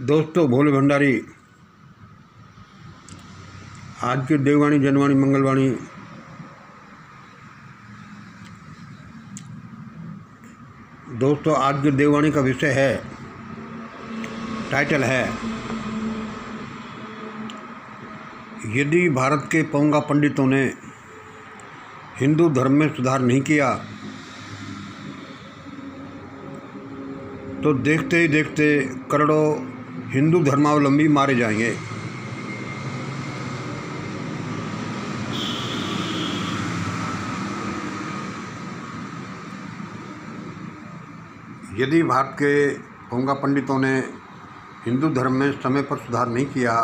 दोस्तों, भोले भंडारी आज की देववाणी जनवाणी मंगलवाणी दोस्तों, आज की देववाणी का विषय है, टाइटल है, यदि भारत के पौंगा पंडितों ने हिंदू धर्म में सुधार नहीं किया तो देखते ही देखते करोड़ों हिंदू धर्मावलंबी मारे जाएंगे। यदि भारत के पौंगा पंडितों ने हिंदू धर्म में समय पर सुधार नहीं किया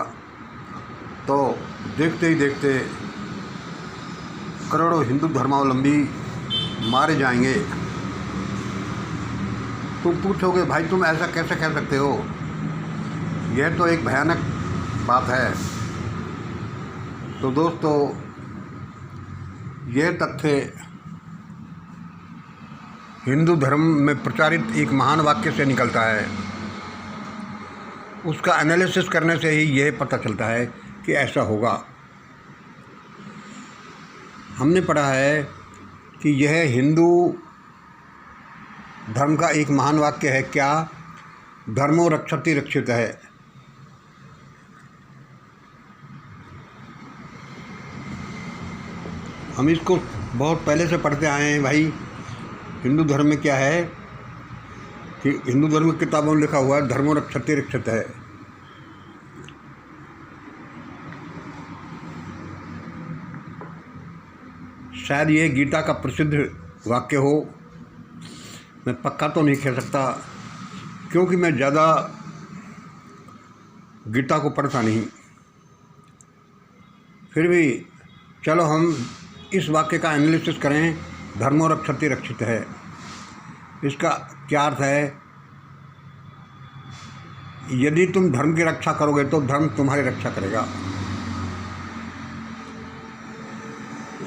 तो देखते ही देखते करोड़ों हिंदू धर्मावलंबी मारे जाएंगे। तुम पूछोगे, भाई तुम ऐसा कैसे कह सकते हो? यह तो एक भयानक बात है। तो दोस्तों, यह तथ्य हिंदू धर्म में प्रचारित एक महान वाक्य से निकलता है। उसका एनालिसिस करने से ही यह पता चलता है कि ऐसा होगा। हमने पढ़ा है कि यह हिंदू धर्म का एक महान वाक्य है। क्या? धर्मो रक्षति रक्षित है। हम इसको बहुत पहले से पढ़ते आए हैं भाई। हिंदू धर्म में क्या है कि हिंदू धर्म की किताबों में लिखा हुआ है, धर्मो रक्षति रक्षित है। शायद ये गीता का प्रसिद्ध वाक्य हो। मैं पक्का तो नहीं कह सकता क्योंकि मैं ज़्यादा गीता को पढ़ता नहीं। फिर भी चलो हम इस वाक्य का एनालिसिस करें। धर्मो रक्षति रक्षित है, इसका क्या अर्थ है? यदि तुम धर्म की रक्षा करोगे तो धर्म तुम्हारी रक्षा करेगा।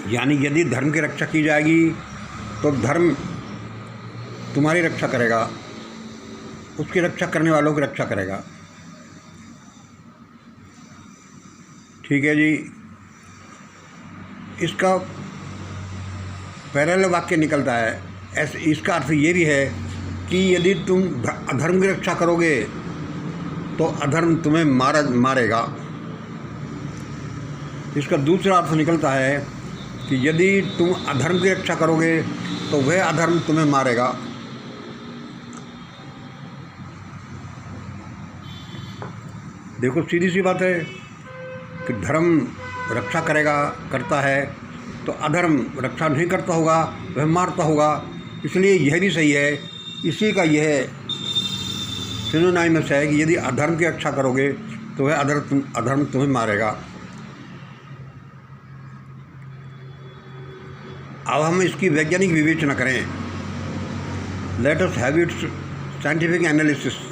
यानी यदि धर्म की रक्षा की जाएगी तो धर्म तुम्हारी रक्षा करेगा, उसकी रक्षा करने वालों की रक्षा करेगा। ठीक है जी। इसका पैरेलल वाक्य निकलता है। ऐसे इसका अर्थ ये भी है कि यदि तुम अधर्म की रक्षा करोगे तो अधर्म तुम्हें मारेगा। इसका दूसरा अर्थ निकलता है कि यदि तुम अधर्म की रक्षा करोगे तो वह अधर्म तुम्हें मारेगा। देखो, सीधी सी बात है कि धर्म रक्षा करता है तो अधर्म रक्षा नहीं करता होगा, वह मारता होगा। इसलिए यह भी सही है। इसी का यह सिनोनिमस है कि यदि अधर्म की रक्षा करोगे तो वह अधर्म तुम्हें मारेगा। अब हम इसकी वैज्ञानिक विवेचना करें। Let us have it's scientific analysis.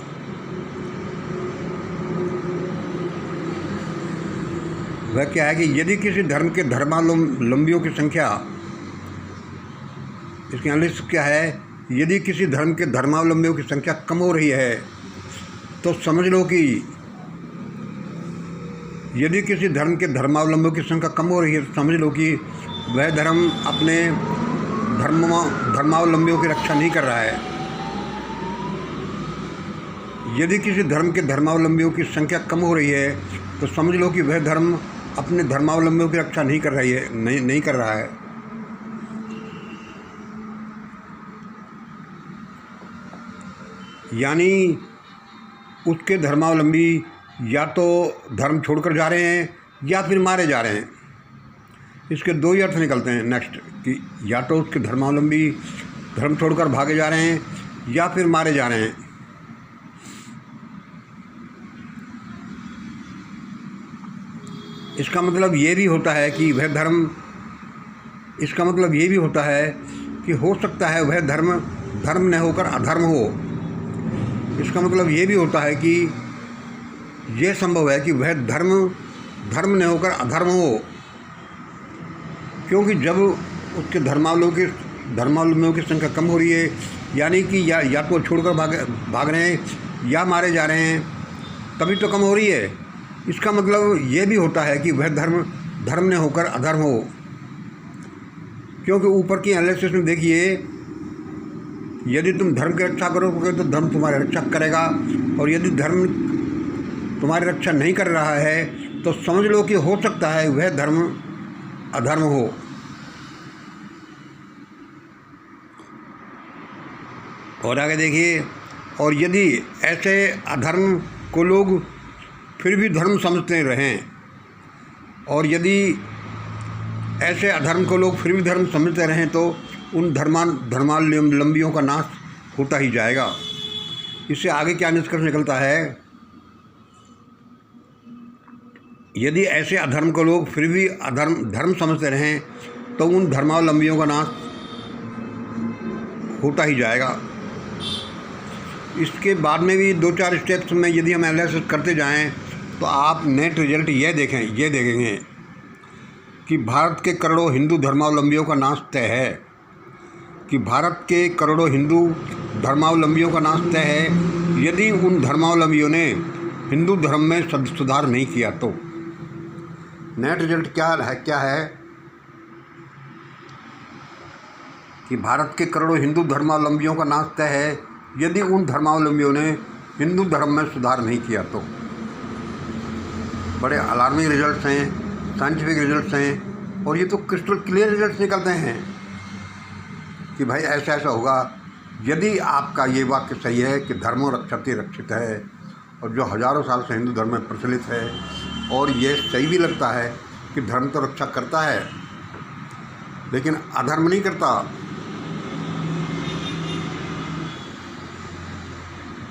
वह क्या है कि यदि किसी धर्म के धर्मावलंबियों की संख्या, इसकी एनालिसिस क्या है, यदि किसी धर्म के धर्मावलंबियों की संख्या कम हो रही है तो समझ लो कि यदि किसी धर्म के धर्मावलंबियों की संख्या कम हो रही है तो समझ लो कि वह धर्म अपने धर्मावलंबियों की रक्षा नहीं कर रहा है। यदि किसी धर्म के धर्मावलंबियों की संख्या कम हो रही है तो समझ लो कि वह धर्म अपने धर्मावलंबियों की रक्षा नहीं कर रहा है। यानी उसके धर्मावलंबी या तो धर्म छोड़कर जा रहे हैं या फिर मारे जा रहे हैं। इसके दो ही अर्थ निकलते हैं नेक्स्ट, कि या तो उसके धर्मावलंबी धर्म छोड़कर भागे जा रहे हैं या फिर मारे जा रहे हैं। इसका मतलब ये भी होता है कि वह धर्म, इसका मतलब ये भी होता है कि हो सकता है वह धर्म न होकर अधर्म हो। इसका मतलब ये भी होता है कि यह संभव है कि वह धर्म न होकर अधर्म हो, क्योंकि जब उसके धर्मावलंबियों की संख्या कम हो रही है, यानी कि या तो छोड़कर भाग रहे हैं या मारे जा रहे हैं, तभी तो कम हो रही है। इसका मतलब ये भी होता है कि वह धर्म ने होकर अधर्म हो, क्योंकि ऊपर की एनालिसिस में देखिए, यदि तुम धर्म की रक्षा करोगे तो धर्म तुम्हारी रक्षा करेगा, और यदि धर्म तुम्हारी रक्षा नहीं कर रहा है तो समझ लो कि हो सकता है वह धर्म अधर्म हो। और आगे देखिए, और यदि ऐसे अधर्म को लोग फिर भी धर्म समझते रहें, और यदि ऐसे अधर्म को लोग फिर भी धर्म समझते रहें तो उन धर्मावलंबियों का नाश होता ही जाएगा। इससे आगे क्या निष्कर्ष निकलता है, यदि ऐसे अधर्म को लोग फिर भी धर्म समझते रहें तो उन धर्मावलंबियों का नाश होता ही जाएगा। इसके बाद में भी 2-4 स्टेप्स में यदि हम एनालिसिस करते जाएं तो आप नेट रिजल्ट ये देखेंगे कि भारत के करोड़ों हिंदू धर्मावलंबियों का नाश तय है, कि भारत के करोड़ों हिंदू धर्मावलंबियों का नाश तय है यदि उन धर्मावलंबियों ने हिंदू धर्म में सुधार नहीं किया तो। नेट रिजल्ट क्या है कि भारत के करोड़ों हिंदू धर्मावलंबियों का नाश तय है यदि उन धर्मावलंबियों ने हिंदू धर्म में सुधार नहीं किया तो। बड़े अलार्मिंग रिजल्ट्स हैं, साइंटिफिक रिजल्ट्स हैं, और ये तो क्रिस्टल क्लियर रिजल्ट्स निकलते हैं कि भाई ऐसा ऐसा होगा यदि आपका ये वाक्य सही है कि धर्मो रक्षति रक्षित है, और जो हज़ारों साल से हिंदू धर्म में प्रचलित है, और ये सही भी लगता है कि धर्म तो रक्षा करता है लेकिन अधर्म नहीं करता।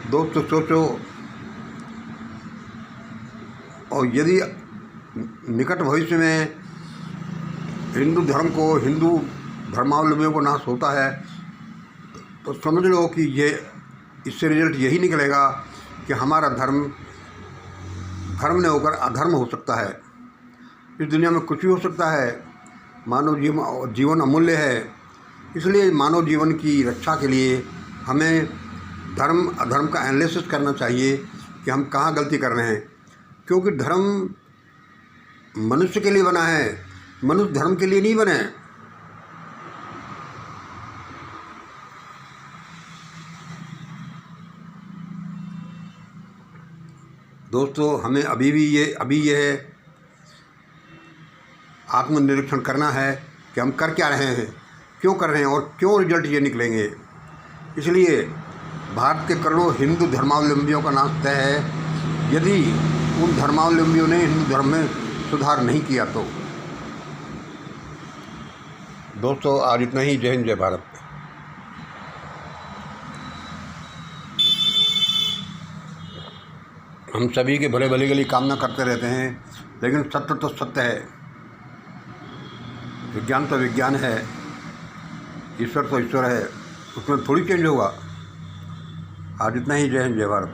दोस्तों सोचो, और यदि निकट भविष्य में हिंदू धर्मावलंबियों को नाश होता है तो समझ लो कि ये इससे रिजल्ट यही निकलेगा कि हमारा धर्म ने होकर अधर्म हो सकता है। इस दुनिया में कुछ भी हो सकता है, मानव जीवन अमूल्य है, इसलिए मानव जीवन की रक्षा के लिए हमें धर्म अधर्म का एनालिसिस करना चाहिए कि हम कहाँ गलती कर रहे हैं, क्योंकि धर्म मनुष्य के लिए बना है, मनुष्य धर्म के लिए नहीं बने। दोस्तों हमें अभी यह आत्मनिरीक्षण करना है कि हम कर क्या रहे हैं, क्यों कर रहे हैं, और क्यों रिजल्ट ये निकलेंगे। इसलिए भारत के करोड़ों हिंदू धर्मावलंबियों का नाश तय है यदि उन धर्मावलंबियों ने हिंदू धर्म में सुधार नहीं किया तो। दोस्तों आज इतना ही। जय हिंद, जय भारत। हम सभी के भले भले के लिए कामना करते रहते हैं, लेकिन सत्य तो सत्य है, विज्ञान तो विज्ञान है, ईश्वर तो ईश्वर है, उसमें थोड़ी चेंज होगा। आज इतना ही। जय हिंद, जय भारत।